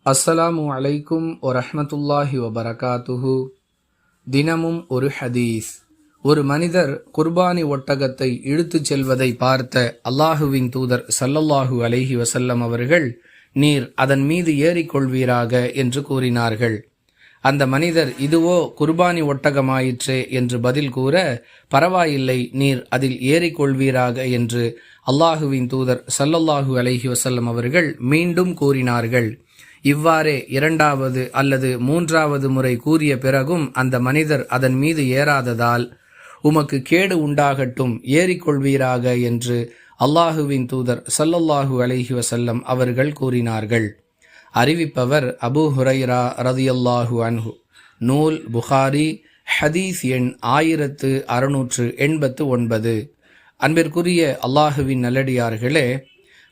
அஸ்ஸலாமு அலைக்கும் வரஹ்மத்துல்லாஹி வபரகாத்துஹு. தினமும் ஒரு ஹதீஸ். ஒரு மனிதர் குர்பானி ஒட்டகத்தை இழுத்துச் செல்வதை பார்த்த அல்லாஹுவின் தூதர் ஸல்லல்லாஹு அலைஹி வஸல்லம் அவர்கள், நீர் அதன் மீது ஏறிக்கொள்வீராக என்று கூறினார்கள். அந்த மனிதர், இதுவோ குர்பானி ஒட்டகமாயிற்றே என்று பதில் கூற, பரவாயில்லை, நீர் அதில் ஏறிக்கொள்வீராக என்று அல்லாஹுவின் தூதர் ஸல்லல்லாஹு அலைஹி வஸல்லம் அவர்கள் மீண்டும் கூறினார்கள். இவ்வாறே இரண்டாவது அல்லது மூன்றாவது முறை கூறிய பிறகும் அந்த மனிதர் அதன் மீது ஏறாததால், உமக்கு கேடு உண்டாகட்டும், ஏறிக்கொள்வீராக என்று அல்லாஹுவின் தூதர் ஸல்லல்லாஹு அலைஹி வஸல்லம் அவர்கள் கூறினார்கள். அறிவிப்பவர் அபூ ஹுரைரா ரலியல்லாஹு அன்ஹு. நூல் புகாரி, ஹதீஸ் எண் 1689. அன்பிற்குரிய அல்லாஹுவின் நல்லடியார்களே,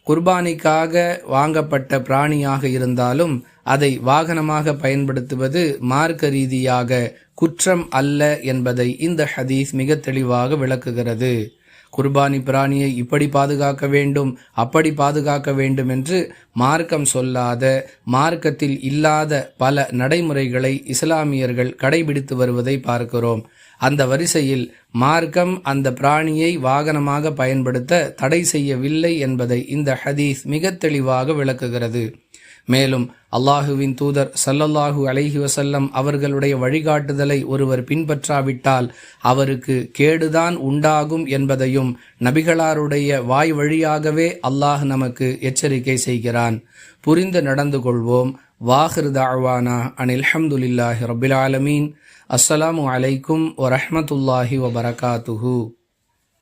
குர்பானிக்காக வாங்கப்பட்ட பிராணியாக இருந்தாலும் அதை வாகனமாக பயன்படுத்துவது மார்க்க ரீதியாக குற்றம் அல்ல என்பதை இந்த ஹதீஸ் மிக தெளிவாக விளக்குகிறது. குர்பானி பிராணியை இப்படி பாதுகாக்க வேண்டும், அப்படி பாதுகாக்க வேண்டும் என்று மார்க்கம் சொல்லாத, மார்க்கத்தில் இல்லாத பல நடைமுறைகளை இஸ்லாமியர்கள் கடைபிடித்து வருவதை பார்க்கிறோம். அந்த வரிசையில் மார்க்கம் அந்த பிராணியை வாகனமாக பயன்படுத்த தடை செய்யவில்லை என்பதை இந்த ஹதீஸ் மிக தெளிவாக விளக்குகிறது. மேலும் அல்லாஹுவின் தூதர் ஸல்லல்லாஹு அலைஹி வஸல்லம் அவர்களுடைய வழிகாட்டுதலை ஒருவர் பின்பற்றாவிட்டால் அவருக்கு கேடுதான் உண்டாகும் என்பதையும் நபிகளாருடைய வாய் வழியாகவே அல்லாஹ் நமக்கு எச்சரிக்கை செய்கிறான். புரிந்து நடந்து கொள்வோம். வாஹிர் தஅவானா அனில் ஹம்துலில்லாஹி ரப்பில் ஆலமீன். அஸ்ஸலாமு அலைக்கும் வரஹ்மத்துல்லாஹி வபரகாத்துஹு.